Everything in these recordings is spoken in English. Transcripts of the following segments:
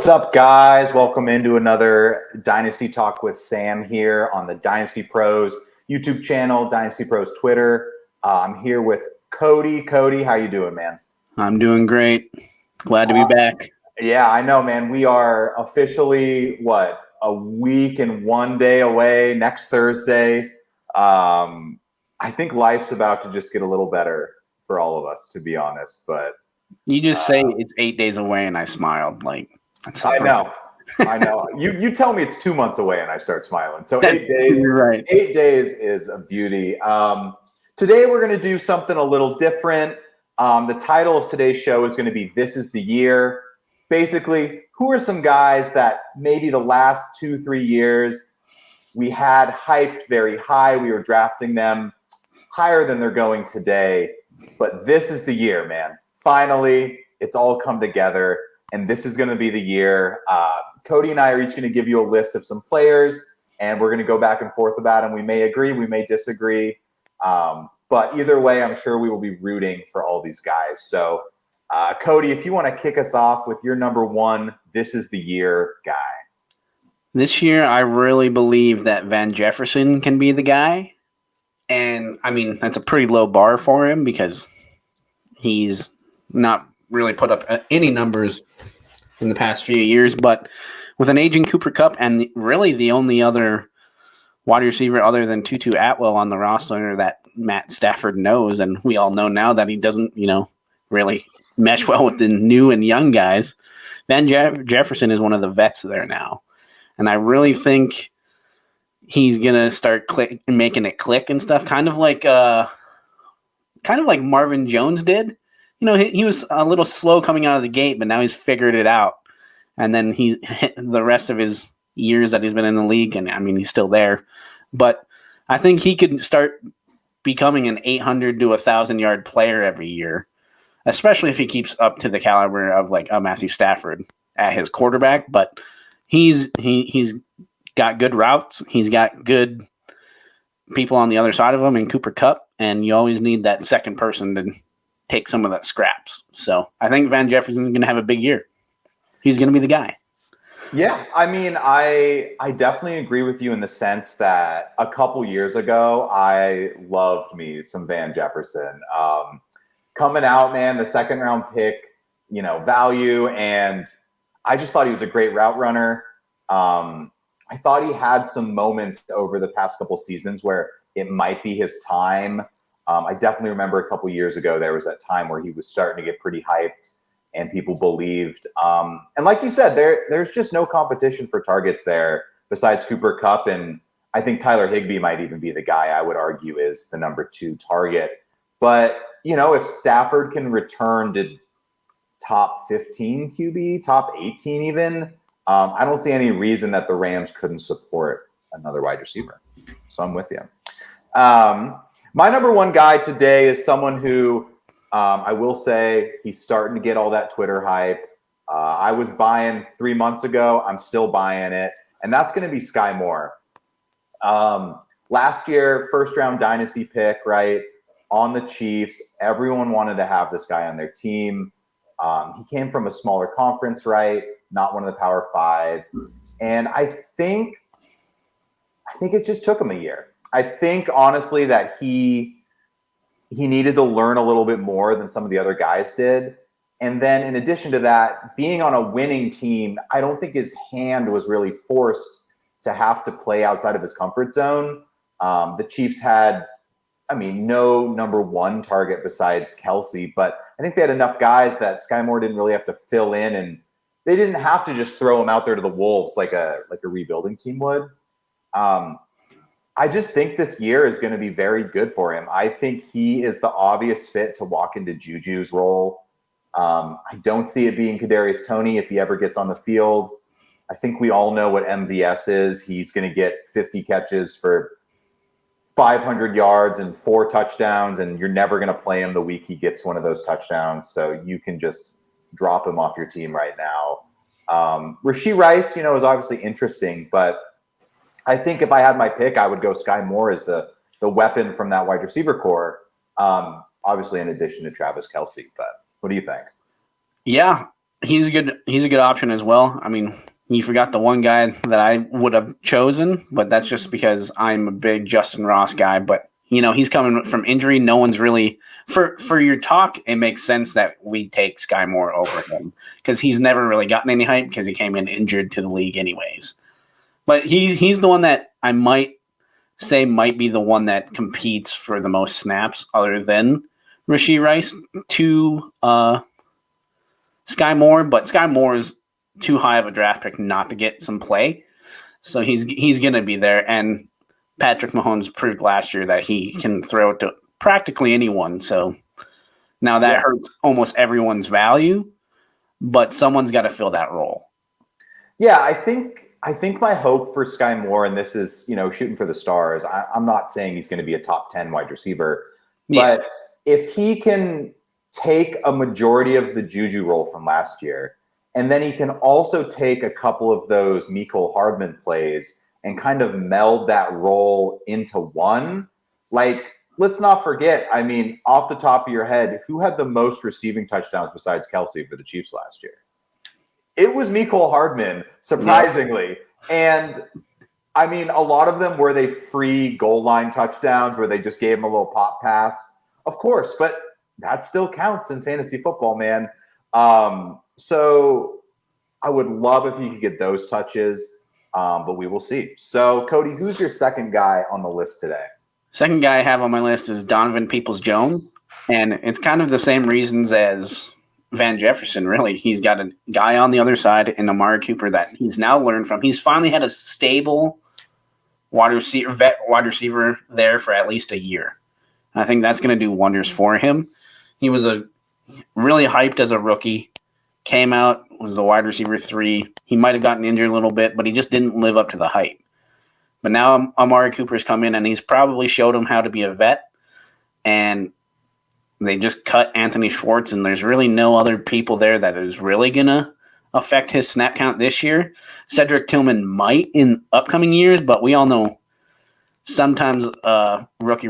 What's up, guys? Welcome into another Dynasty Talk with Sam here on the Dynasty Pros YouTube channel, Dynasty Pros Twitter. I'm here with Cody. Cody, how you doing, man? I'm doing great. Glad to be back. Yeah, I know, man. We are officially, a week and 1 day away next Thursday. I think life's about to just get a little better for all of us, to be honest. But you just say it's 8 days away, and I smiled. I know. You tell me it's 2 months away, and I start smiling. So 8 days. You're right. 8 days is a beauty. Today we're going to do something a little different. The title of today's show is going to be "This is the Year." Basically, who are some guys that maybe the last 2-3 years we had hyped very high? We were drafting them higher than they're going today. But this is the year, man. Finally, it's all come together, and this is going to be the year. Cody and I are each going to give you a list of some players, and we're going to go back and forth about them. We may agree, we may disagree. But either way, I'm sure we will be rooting for all these guys. So, Cody, if you want to kick us off with your number one, this is the year guy. This year, I really believe that Van Jefferson can be the guy. And, I mean, that's a pretty low bar for him because he's not really put up any numbers in the past few years. But with an aging Cooper Kupp and really the only other wide receiver other than Tutu Atwell on the roster that Matt Stafford knows, and we all know now that he doesn't, really mesh well with the new and young guys, Van Jefferson is one of the vets there now. And I really think he's going to start making it click and stuff, kind of like Marvin Jones did. He was a little slow coming out of the gate, but now he's figured it out. And then he hit the rest of his years that he's been in the league, and I mean, he's still there. But I think he could start becoming an 800 to 1,000-yard player every year, especially if he keeps up to the caliber of like a Matthew Stafford at his quarterback. But he's got good routes. He's got good people on the other side of him in Cooper Kupp, and you always need that second person to take some of that scraps. So I think Van Jefferson is going to have a big year. He's going to be the guy. Yeah, I mean, I definitely agree with you in the sense that a couple years ago, I loved me some Van Jefferson. Coming out, man, the second round pick, value, and I just thought he was a great route runner. I thought he had some moments over the past couple seasons where it might be his time. I definitely remember a couple years ago, there was that time where he was starting to get pretty hyped and people believed. And like you said, there's just no competition for targets there besides Cooper Kupp. And I think Tyler Higbee might even be the guy I would argue is the number 2 target. But, if Stafford can return to top 15 QB, top 18 even, I don't see any reason that the Rams couldn't support another wide receiver. So I'm with you. My number one guy today is someone who I will say he's starting to get all that Twitter hype. I was buying 3 months ago. I'm still buying it. And that's going to be Skyy Moore. Last year, first-round dynasty pick, right, on the Chiefs. Everyone wanted to have this guy on their team. He came from a smaller conference, right, not one of the Power 5. And I think it just took him a year. I think, honestly, that he needed to learn a little bit more than some of the other guys did. And then in addition to that, being on a winning team, I don't think his hand was really forced to have to play outside of his comfort zone. The Chiefs had, no number 1 target besides Kelsey, but I think they had enough guys that Skyy Moore didn't really have to fill in, and they didn't have to just throw him out there to the wolves like a rebuilding team would. I just think this year is going to be very good for him. I think he is the obvious fit to walk into Juju's role. I don't see it being Kadarius Toney if he ever gets on the field. I think we all know what MVS is. He's going to get 50 catches for 500 yards and 4 touchdowns, and you're never going to play him the week he gets one of those touchdowns. So you can just drop him off your team right now. Rashee Rice, is obviously interesting, but I think if I had my pick, I would go Skyy Moore as the weapon from that wide receiver core, obviously in addition to Travis Kelce. But what do you think? Yeah, he's a good option as well. I mean, you forgot the one guy that I would have chosen, but that's just because I'm a big Justin Ross guy. But he's coming from injury. No one's really for your talk. It makes sense that we take Skyy Moore over him because he's never really gotten any hype because he came in injured to the league anyways. But he's the one that I might say might be the one that competes for the most snaps other than Rashee Rice to Skyy Moore, but Skyy Moore is too high of a draft pick not to get some play. So he's going to be there. And Patrick Mahomes proved last year that he can throw it to practically anyone. So now that hurts almost everyone's value, but someone's got to fill that role. Yeah, I think my hope for Skyy Moore, and this is, shooting for the stars. I'm not saying he's going to be a top 10 wide receiver, but if he can take a majority of the Juju role from last year, and then he can also take a couple of those Mecole Hardman plays and kind of meld that role into one. Like, let's not forget, I mean, off the top of your head, who had the most receiving touchdowns besides Kelsey for the Chiefs last year? It was Mecole Hardman, surprisingly. Yeah. And, I mean, a lot of them were they free goal line touchdowns where they just gave him a little pop pass. Of course, but that still counts in fantasy football, man. So I would love if you could get those touches, but we will see. So, Cody, who's your second guy on the list today? Second guy I have on my list is Donovan Peoples-Jones, and it's kind of the same reasons as Van Jefferson, really. He's got a guy on the other side in Amari Cooper that he's now learned from. He's finally had a stable vet wide receiver there for at least a year. I think that's going to do wonders for him. He was really hyped as a rookie. Came out, was the wide receiver 3. He might have gotten injured a little bit, but he just didn't live up to the hype. But now Amari Cooper's come in, and he's probably showed him how to be a vet. And they just cut Anthony Schwartz, and there's really no other people there that is really going to affect his snap count this year. Cedric Tillman might in upcoming years, but we all know sometimes rookie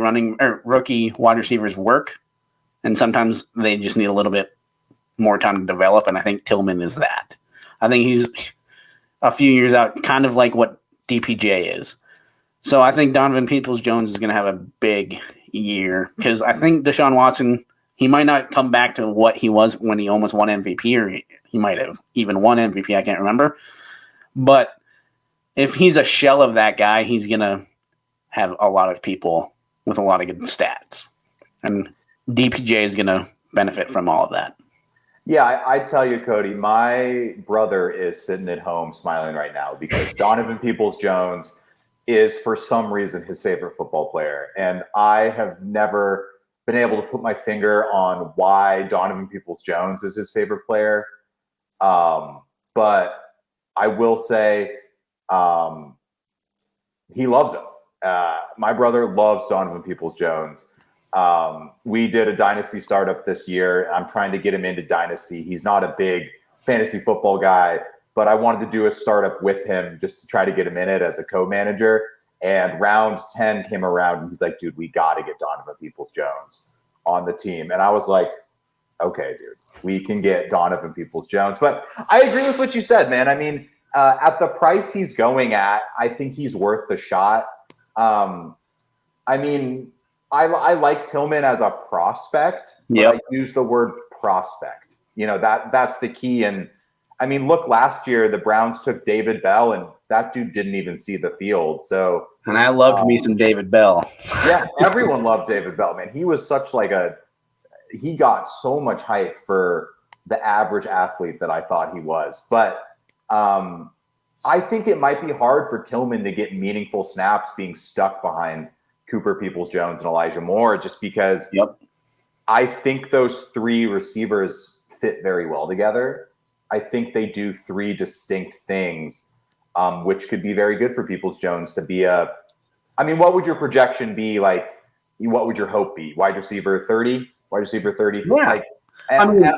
wide receivers work, and sometimes they just need a little bit more time to develop, and I think Tillman is that. I think he's a few years out, kind of like what DPJ is. So I think Donovan Peoples-Jones is going to have a big year because I think Deshaun Watson, he might not come back to what he was when he almost won MVP, or he might have even won MVP, I can't remember. But if he's a shell of that guy, he's going to have a lot of people with a lot of good stats. And DPJ is going to benefit from all of that. Yeah, I tell you, Cody, my brother is sitting at home smiling right now because Donovan Peoples-Jones is, for some reason, his favorite football player. And I have never been able to put my finger on why Donovan Peoples-Jones is his favorite player. But I will say he loves him. My brother loves Donovan Peoples-Jones. We did a Dynasty startup this year. I'm trying to get him into Dynasty. He's not a big fantasy football guy, but I wanted to do a startup with him just to try to get him in it as a co-manager. And round 10 came around, and he's like, dude, we got to get Donovan Peoples-Jones on the team. And I was like, okay, dude, we can get Donovan Peoples-Jones. But I agree with what you said, man. I mean, at the price he's going at, I think he's worth the shot. I mean, I like Tillman as a prospect, but I use the word prospect. That's the key. And I mean, look, last year the Browns took David Bell, and that dude didn't even see the field. So, and I loved me some David Bell. Yeah, everyone loved David Bell, man. He was such he got so much hype for the average athlete that I thought he was. But I think it might be hard for Tillman to get meaningful snaps being stuck behind Cooper, Peoples-Jones, and Elijah Moore, just because I think those 3 receivers fit very well together. I think they do 3 distinct things, which could be very good for Peoples-Jones to be what would your projection be? Like, what would your hope be? Wide receiver 30? Wide receiver 30? Yeah.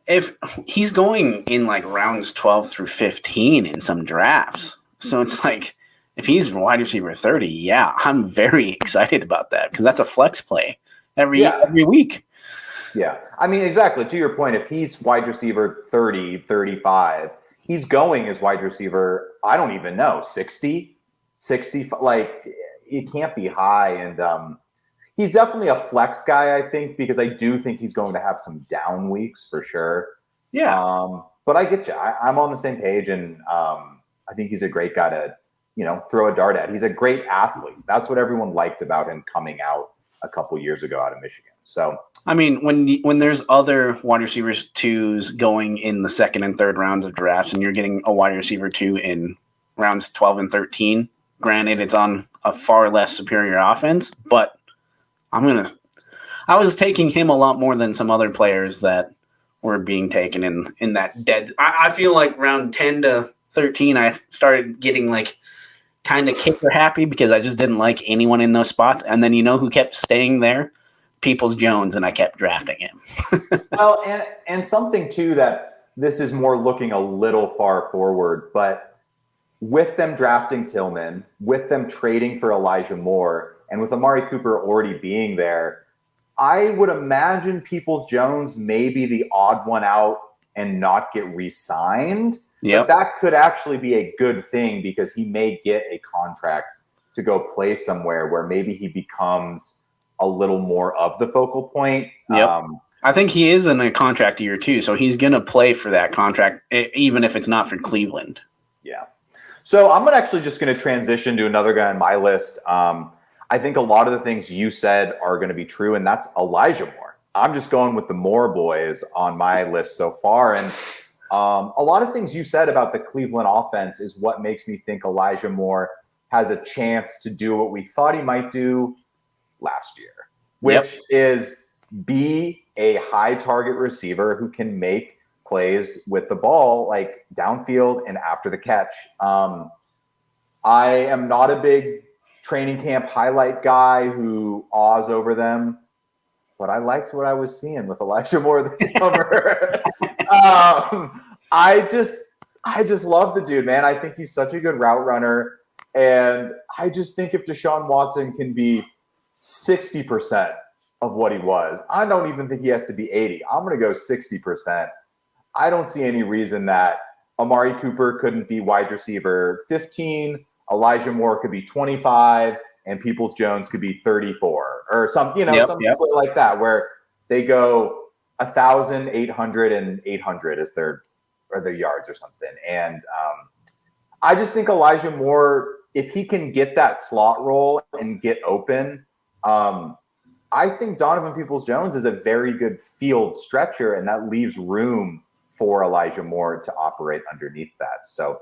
If he's going in like rounds 12 through 15 in some drafts, so it's like, if he's wide receiver 30, I'm very excited about that because that's a flex play every week. Yeah. I mean, exactly. To your point, if he's wide receiver 30, 35, he's going as wide receiver, I don't even know, 60, 60. Like, it can't be high. And he's definitely a flex guy, I think, because I do think he's going to have some down weeks for sure. Yeah. But I get you. I'm on the same page, and I think he's a great guy to, throw a dart at. He's a great athlete. That's what everyone liked about him coming out a couple years ago out of Michigan. So, I mean, when there's other wide receivers 2s going in the second and third rounds of drafts, and you're getting a wide receiver 2 in rounds 12 and 13, granted, it's on a far less superior offense, but I was taking him a lot more than some other players that were being taken in that dead. I feel like round 10 to 13, I started getting like kind of kicker happy because I just didn't like anyone in those spots. And then who kept staying there? Peoples-Jones, and I kept drafting him. Well, and something too that this is more looking a little far forward, but with them drafting Tillman, with them trading for Elijah Moore, and with Amari Cooper already being there, I would imagine Peoples-Jones may be the odd one out and not get re-signed. Yep. But that could actually be a good thing because he may get a contract to go play somewhere where maybe he becomes a little more of the focal point. Yep. I think he is in a contract year too, so he's going to play for that contract, even if it's not for Cleveland. Yeah. So I'm actually just going to transition to another guy on my list. I think a lot of the things you said are going to be true, and that's Elijah Moore. I'm just going with the Moore boys on my list so far. And a lot of things you said about the Cleveland offense is what makes me think Elijah Moore has a chance to do what we thought he might do last year, which is be a high target receiver who can make plays with the ball, like downfield and after the catch. I am not a big training camp highlight guy who awes over them, but I liked what I was seeing with Elijah Moore this summer. I just love the dude, man. I think he's such a good route runner. And I just think if Deshaun Watson can be 60% of what he was, I don't even think he has to be 80. I'm going to go 60%. I don't see any reason that Amari Cooper couldn't be wide receiver 15, Elijah Moore could be 25, and Peoples-Jones could be 34 or some split like that where they go 1,000, 800, and 800 as their yards or something. And I just think Elijah Moore, if he can get that slot role and get open, I think Donovan Peoples-Jones is a very good field stretcher, and that leaves room for Elijah Moore to operate underneath that. So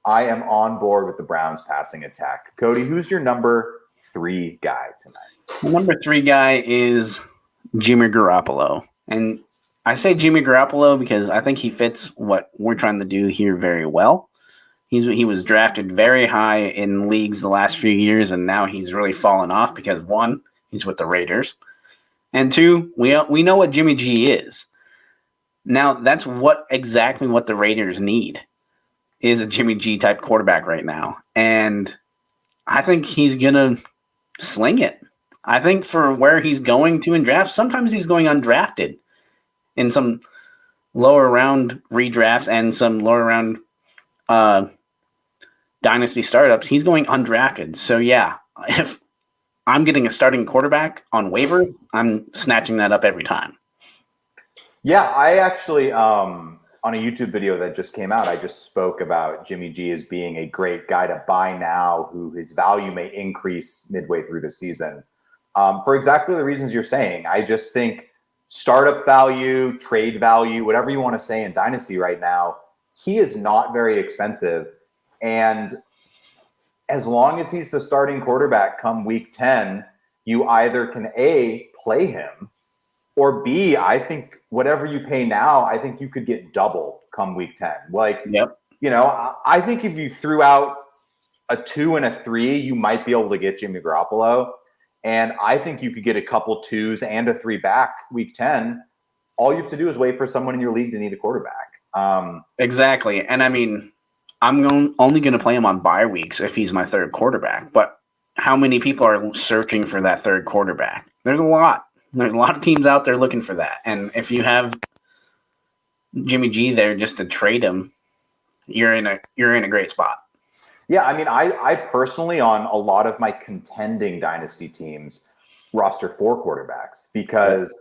I am on board with the Browns passing attack. Cody, who's your number 3 guy tonight? The number 3 guy is Jimmy Garoppolo. And I say Jimmy Garoppolo because I think he fits what we're trying to do here very well. He was drafted very high in leagues the last few years, and now he's really fallen off because 1, he's with the Raiders, and 2, we know what Jimmy G is. Now that's exactly what the Raiders need is a Jimmy G type quarterback right now, and I think he's gonna sling it. I think for where he's going to in drafts, sometimes he's going undrafted in some lower round redrafts and some lower round dynasty startups. He's going undrafted. So yeah, if I'm getting a starting quarterback on waiver, I'm snatching that up every time. Yeah, I actually, on a YouTube video that just came out, I just spoke about Jimmy G as being a great guy to buy now who his value may increase midway through the season. For exactly the reasons you're saying. I just think startup value, trade value, whatever you want to say in Dynasty right now, he is not very expensive. And as long as he's the starting quarterback come week 10, you either can A, play him, or B, I think whatever you pay now, I think you could get double come week 10. Like, I think if you threw out a 2 and a 3, you might be able to get Jimmy Garoppolo. And I think you could get a couple 2s and a 3 back week 10. All you have to do is wait for someone in your league to need a quarterback. Exactly. And I mean, I'm only going to play him on bye weeks if he's my third quarterback. But how many people are searching for that third quarterback? There's a lot. There's a lot of teams out there looking for that. And if you have Jimmy G there just to trade him, you're in a great spot. Yeah, I mean, I personally, on a lot of my contending dynasty teams, roster 4 quarterbacks because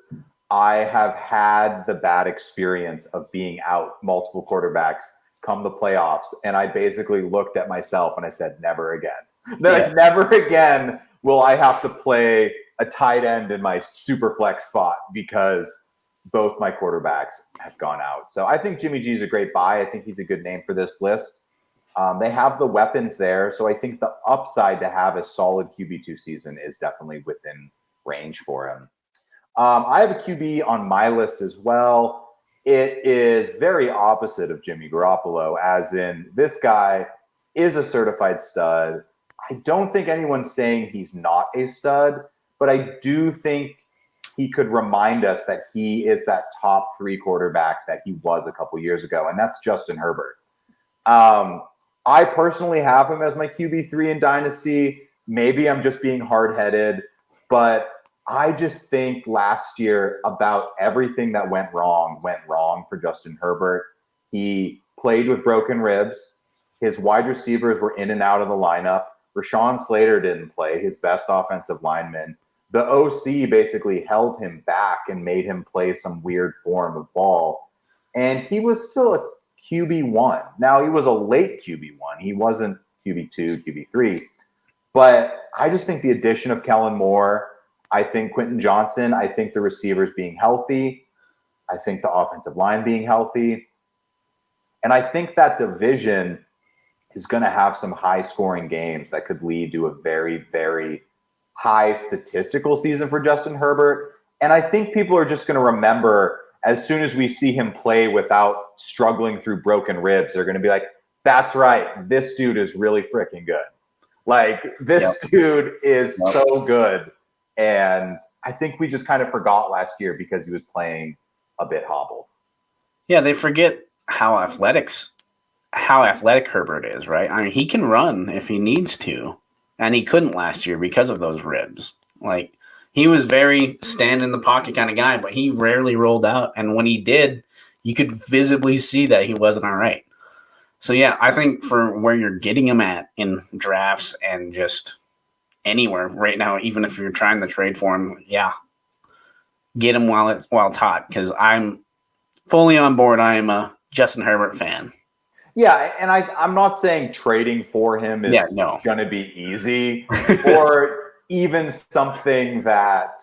I have had the bad experience of being out multiple quarterbacks come the playoffs, and I basically looked at myself and I said, never again. Like, never again will I have to play a tight end in my super flex spot because both my quarterbacks have gone out. So I think Jimmy G is a great buy. I think he's a good name for this list. They have the weapons there, so I think the upside to have a solid QB2 season is definitely within range for him. I have a QB on my list as well. It is very opposite of Jimmy Garoppolo, as in this guy is a certified stud. I don't think anyone's saying he's not a stud, but I do think he could remind us that he is that top 3 quarterback that he was a couple years ago, and that's Justin Herbert. I personally have him as my QB3 in Dynasty. Maybe I'm just being hard-headed, but I just think last year about everything that went wrong for Justin Herbert. He played with broken ribs. His wide receivers were in and out of the lineup. Rashawn Slater didn't play, his best offensive lineman. The OC basically held him back and made him play some weird form of ball. And he was still a QB1. Now, he was a late QB1. He wasn't QB2, QB3. But I just think the addition of Kellen Moore, I think Quentin Johnson, I think the receivers being healthy, I think the offensive line being healthy, and I think that division is going to have some high-scoring games that could lead to a very, very high statistical season for Justin Herbert. And I think people are just going to remember as soon as we see him play without struggling through broken ribs, they're going to be like, that's right, this dude is really freaking good. Like, this dude is so good. And I think we just kind of forgot last year because he was playing a bit hobbled. Yeah, they forget how athletic Herbert is, right? I mean, he can run if he needs to, and he couldn't last year because of those ribs. Like, he was very stand in the pocket kind of guy, but he rarely rolled out, and when he did, you could visibly see that he wasn't all right. So yeah, I think for where you're getting him at in drafts and just anywhere right now, even if you're trying to trade for him, get him while it's hot, because I'm fully on board. I am a Justin Herbert fan. Yeah, and I'm not saying trading for him is going to be easy or even something that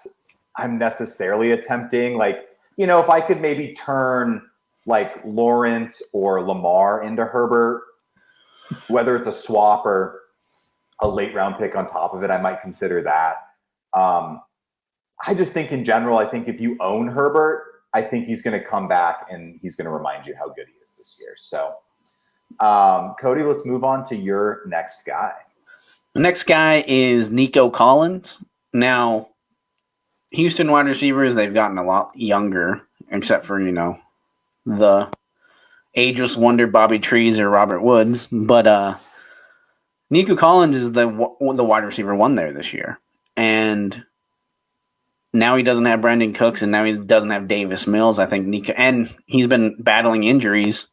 I'm necessarily attempting. Like, if I could maybe turn like Lawrence or Lamar into Herbert, whether it's a swap or a late round pick on top of it, I might consider that. I just think in general, I think if you own Herbert, I think he's going to come back and he's going to remind you how good he is this year. So, Cody, let's move on to your next guy. The next guy is Nico Collins. Now, Houston wide receivers, they've gotten a lot younger, except for, the ageless wonder Bobby Trees or Robert Woods. But Nico Collins is the wide receiver 1 there this year. And now he doesn't have Brandon Cooks, and now he doesn't have Davis Mills. I think Nico, and he's been battling injuries.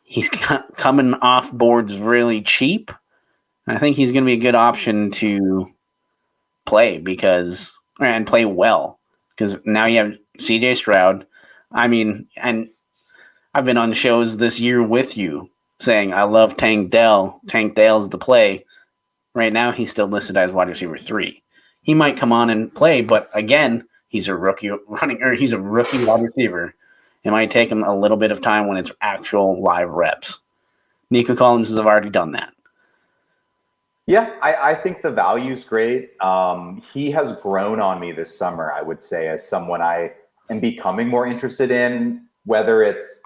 He's coming off boards really cheap. I think he's going to be a good option to play and play well, because now you have CJ Stroud. I mean, and I've been on shows this year with you saying I love Tank Dell. Tank Dell's the play. Right now, he's still listed as wide receiver 3. He might come on and play, but again, he's a rookie he's a rookie wide receiver. It might take him a little bit of time when it's actual live reps. Nico Collins has already done that. Yeah, I think the value's great. He has grown on me this summer, I would say, as someone I am becoming more interested in. Whether it's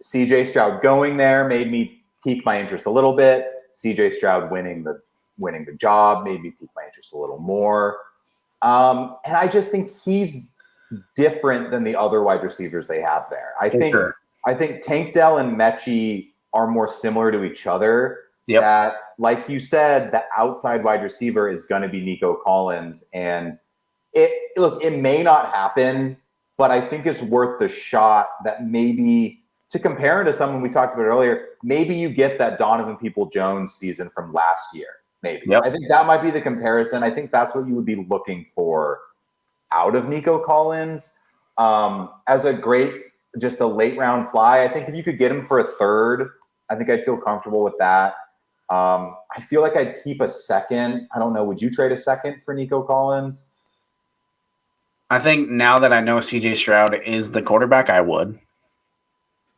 CJ Stroud going there made me pique my interest a little bit. CJ Stroud winning the job made me pique my interest a little more. And I just think he's different than the other wide receivers they have there. I think Tank Dell and Mechie are more similar to each other. Yep. That, like you said, the outside wide receiver is going to be Nico Collins. And it may not happen, but I think it's worth the shot that maybe to compare him to someone we talked about earlier, maybe you get that Donovan Peoples-Jones season from last year. Maybe. Yep. I think that might be the comparison. I think that's what you would be looking for out of Nico Collins as just a late round fly. I think if you could get him for a third, I think I'd feel comfortable with that. I feel like I'd keep a second. I don't know. Would you trade a second for Nico Collins? I think now that I know CJ Stroud is the quarterback, I would.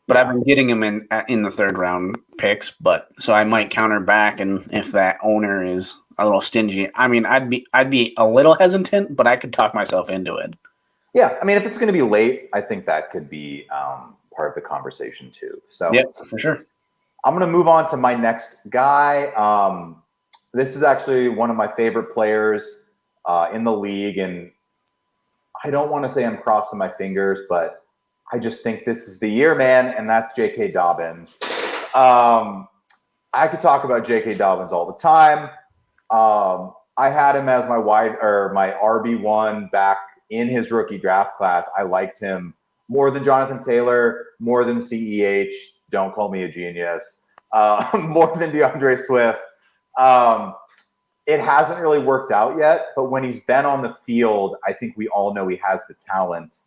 But I've been getting him in the third round picks, so I might counter back, and if that owner is a little stingy, I mean, I'd be a little hesitant, but I could talk myself into it. Yeah, I mean, if it's going to be late, I think that could be part of the conversation too. So yeah, for sure. I'm going to move on to my next guy. This is actually one of my favorite players in the league, and I don't want to say I'm crossing my fingers, but I just think this is the year, man, and that's J.K. Dobbins. I could talk about J.K. Dobbins all the time. I had him as my RB1 back in his rookie draft class. I liked him more than Jonathan Taylor, more than CEH. Don't call me a genius. More than DeAndre Swift. It hasn't really worked out yet, but when he's been on the field, I think we all know he has the talent.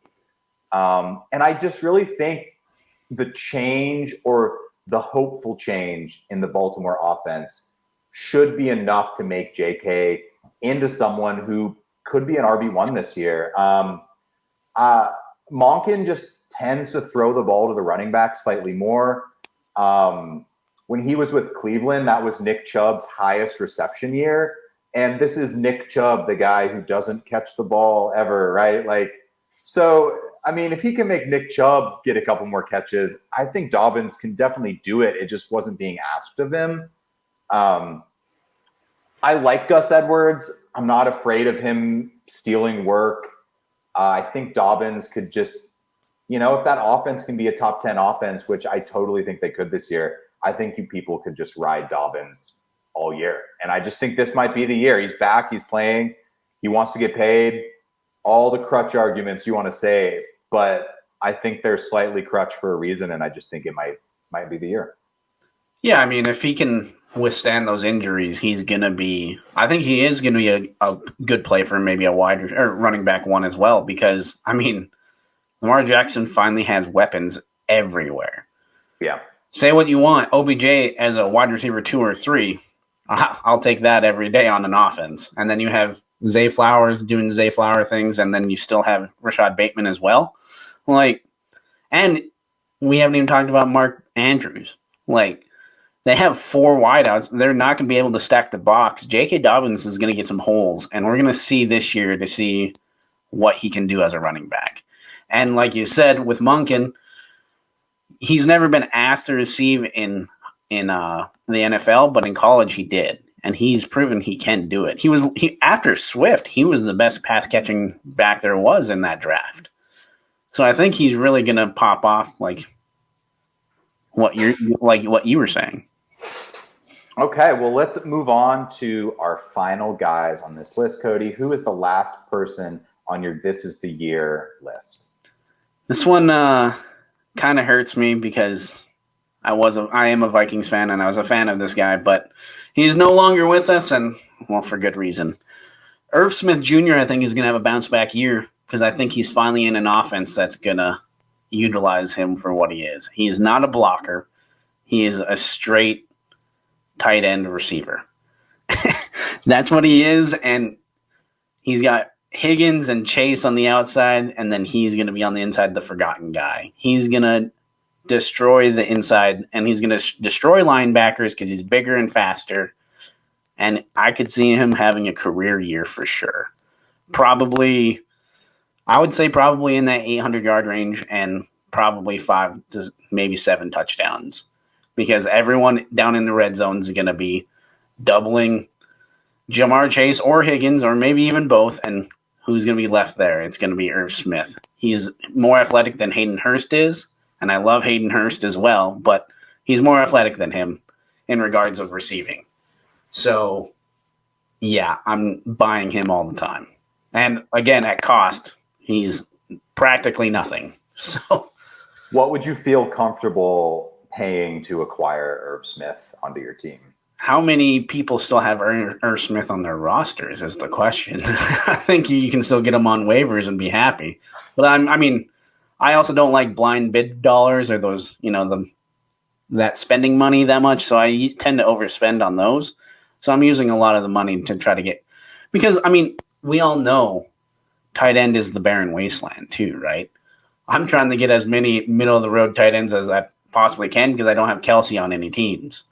And I just really think the change or the hopeful change in the Baltimore offense should be enough to make JK into someone who could be an RB1 this year. Monken just tends to throw the ball to the running back slightly more. When he was with Cleveland, that was Nick Chubb's highest reception year. And this is Nick Chubb, the guy who doesn't catch the ball ever, right? So I mean, if he can make Nick Chubb get a couple more catches, I think Dobbins can definitely do it. It just wasn't being asked of him. I like Gus Edwards. I'm not afraid of him stealing work. I think Dobbins could just, if that offense can be a top 10 offense, which I totally think they could this year, I think you people could just ride Dobbins all year. And I just think this might be the year. He's back. He's playing. He wants to get paid. All the crutch arguments you want to say, but I think they're slightly crutch for a reason, and I just think it might be the year. Yeah, I mean, if he can withstand those injuries, I think he is going to be a good play for maybe a wide or running back one as well, because, I mean, Lamar Jackson finally has weapons everywhere. Yeah. Say what you want, OBJ as a wide receiver 2 or 3, I'll take that every day on an offense. And then you have Zay Flowers doing Zay Flower things, and then you still have Rashad Bateman as well. And we haven't even talked about Mark Andrews. They have 4 wideouts. They're not going to be able to stack the box. J.K. Dobbins is going to get some holes, and we're going to see this year to see what he can do as a running back. And like you said, with Monken, he's never been asked to receive in the NFL, but in college he did. And he's proven he can do it. After Swift, he was the best pass catching back there was in that draft. So I think he's really going to pop off like what you were saying. Okay, well, let's move on to our final guys on this list. Cody, who is the last person on your This Is the Year list? This one kind of hurts me because I am a Vikings fan and I was a fan of this guy, but he's no longer with us, and, well, for good reason. Irv Smith Jr., I think, is going to have a bounce-back year because I think he's finally in an offense that's going to utilize him for what he is. He's not a blocker. He is a straight tight end receiver. That's what he is, and he's got Higgins and Chase on the outside, and then he's going to be on the inside, the forgotten guy. He's going to destroy the inside, and he's going to destroy linebackers because he's bigger and faster. And I could see him having a career year for sure. I would say probably in that 800-yard range and probably 5 to maybe 7 touchdowns, because everyone down in the red zone is going to be doubling Jamar Chase or Higgins, or maybe even both. And who's going to be left there? It's going to be Irv Smith. He's more athletic than Hayden Hurst is. And I love Hayden Hurst as well, but he's more athletic than him in regards of receiving. So, yeah, I'm buying him all the time. And again, at cost, he's practically nothing. So, what would you feel comfortable paying to acquire Irv Smith onto your team? How many people still have Irv Smith on their rosters is the question. I think you can still get him on waivers and be happy. But I also don't like blind bid dollars or those, that spending money that much. So I tend to overspend on those. So I'm using a lot of the money to try to get, because we all know tight end is the barren wasteland too, right? I'm trying to get as many middle of the road tight ends as I possibly can because I don't have Kelsey on any teams.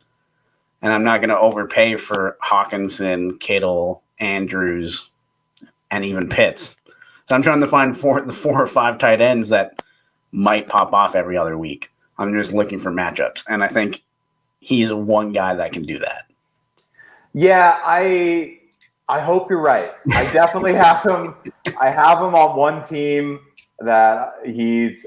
And I'm not going to overpay for Hawkinson, Kittle, Andrews, and even Pitts. So I'm trying to find the 4 or 5 tight ends that might pop off every other week. I'm just looking for matchups. And I think he's one guy that can do that. Yeah, I hope you're right. I definitely have him. I have him on one team that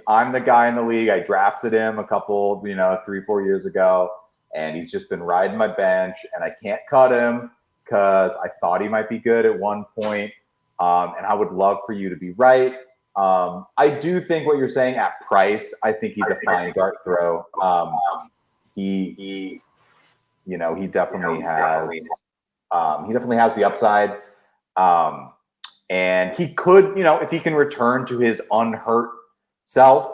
I'm the guy in the league. I drafted him a couple, 3-4 years ago. And he's just been riding my bench, and I can't cut him because I thought he might be good at one point. And I would love for you to be right. I do think what you're saying at price, I think he's a fine dart throw. He definitely has the upside. And he could, if he can return to his unhurt self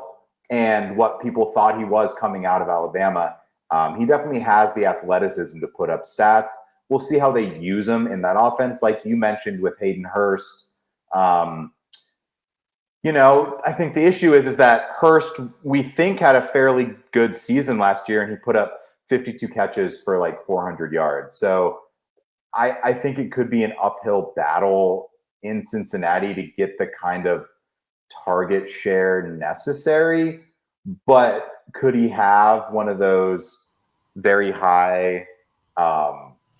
and what people thought he was coming out of Alabama, he definitely has the athleticism to put up stats. We'll see how they use him in that offense, like you mentioned with Hayden Hurst. I think the issue is that Hurst, we think, had a fairly good season last year, and he put up 52 catches for like 400 yards. So I think it could be an uphill battle in Cincinnati to get the kind of target share necessary. But could he have one of those very high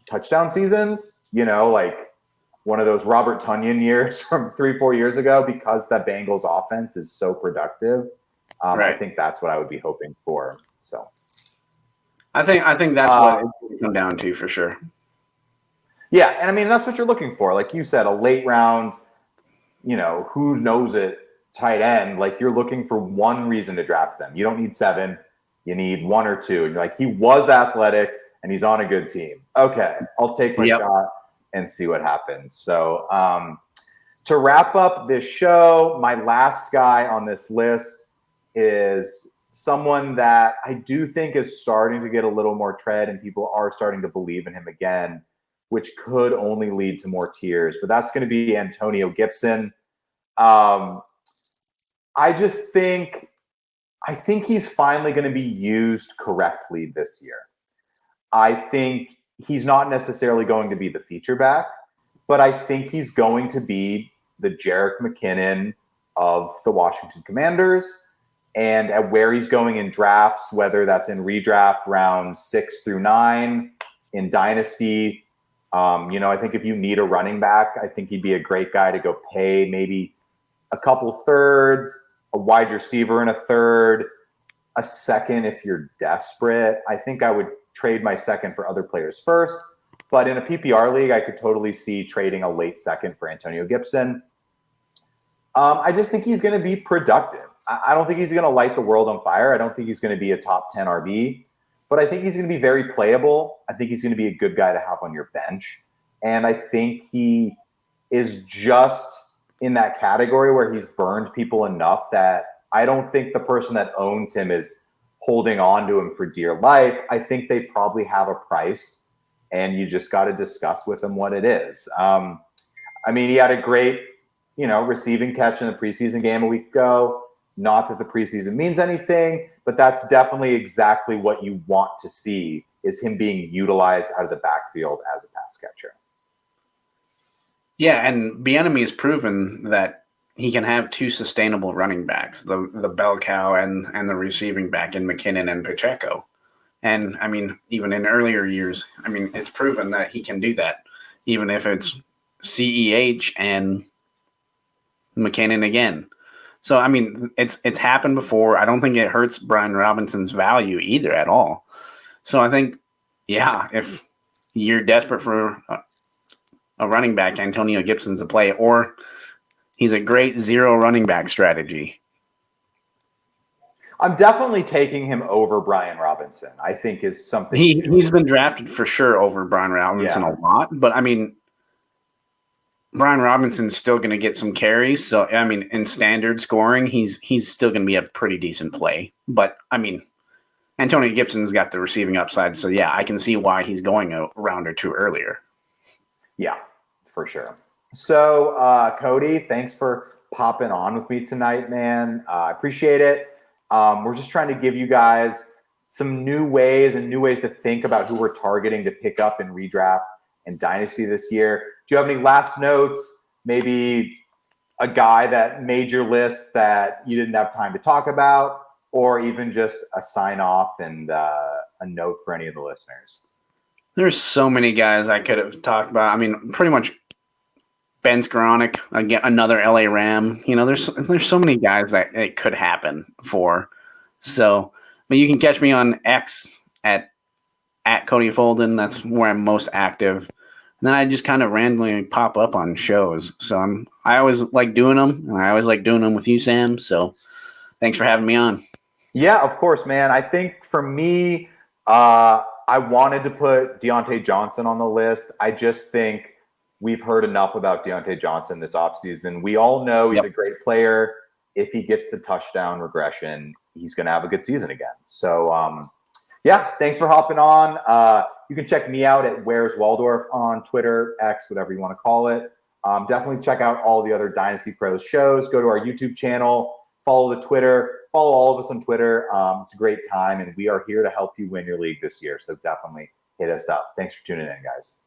touchdown seasons, like one of those Robert Tonyan years from 3-4 years ago, because that Bengals offense is so productive? Right. I think that's what I would be hoping for. So I think that's what it would come down to for sure. Yeah, and that's what you're looking for. Like you said, a late round, who knows it, tight end. Like, you're looking for one reason to draft them. You don't need 7. You need 1 or 2. And you're like, he was athletic and he's on a good team. Okay, I'll take my shot and see what happens. So to wrap up this show, my last guy on this list is someone that I do think is starting to get a little more tread, and people are starting to believe in him again, which could only lead to more tears. But that's going to be Antonio Gibson. I think he's finally going to be used correctly this year. I think he's not necessarily going to be the feature back, but I think he's going to be the Jerick McKinnon of the Washington Commanders. And at where he's going in drafts, whether that's in redraft rounds 6 through 9, in Dynasty, I think if you need a running back, I think he'd be a great guy to go pay maybe a couple thirds, a wide receiver in a third, a second if you're desperate. I think I would trade my second for other players first. But in a PPR league, I could totally see trading a late second for Antonio Gibson. I just think he's going to be productive. I don't think he's going to light the world on fire. I don't think he's going to be a top 10 RB. But I think he's going to be very playable. I think he's going to be a good guy to have on your bench. And I think he is just in that category where he's burned people enough that I don't think the person that owns him is holding on to him for dear life. I think they probably have a price, and you just got to discuss with him what it is. He had a great, receiving catch in the preseason game a week ago. Not that the preseason means anything, but that's definitely exactly what you want to see, is him being utilized out of the backfield as a pass catcher. Yeah, and Bieniemy has proven that he can have 2 sustainable running backs, the bell cow and the receiving back in McKinnon and Pacheco. And, even in earlier years, it's proven that he can do that, even if it's CEH and McKinnon again. So, it's happened before. I don't think it hurts Brian Robinson's value either at all. So I think, if you're desperate for a running back, Antonio Gibson's a play. Or He's a great zero running back strategy. I'm definitely taking him over Brian Robinson. I think is something He's been drafted for sure over Brian Robinson a lot, but I mean, Brian Robinson's still going to get some carries. So I mean, in standard scoring, he's still going to be a pretty decent play. But I mean, Antonio Gibson's got the receiving upside, so yeah, I can see why he's going a round or two earlier. Yeah, for sure. So, Cody, thanks for popping on with me tonight, man. I appreciate it. We're just trying to give you guys some new ways to think about who we're targeting to pick up in redraft and dynasty this year. Do you have any last notes? Maybe a guy that made your list that you didn't have time to talk about, or even just a sign off and a note for any of the listeners? There's so many guys I could have talked about. I mean, pretty much Ben Skoranek, again, another LA Ram. You know, there's so many guys that it could happen for. So, but you can catch me on X at Cody Folden. That's where I'm most active. And then I just kind of randomly pop up on shows. So I always like doing them, and I always like doing them with you, Sam. So thanks for having me on. Yeah, of course, man. I think for me, I wanted to put Deontay Johnson on the list. I just think we've heard enough about Deontay Johnson this offseason. We all know he's a great player. If he gets the touchdown regression, he's going to have a good season again. So, yeah, thanks for hopping on. You can check me out at Where's Waldorf on Twitter, X, whatever you want to call it. Definitely check out all the other Dynasty Pros shows. Go to our YouTube channel. Follow the Twitter. Follow all of us on Twitter. It's a great time, and we are here to help you win your league this year. So definitely hit us up. Thanks for tuning in, guys.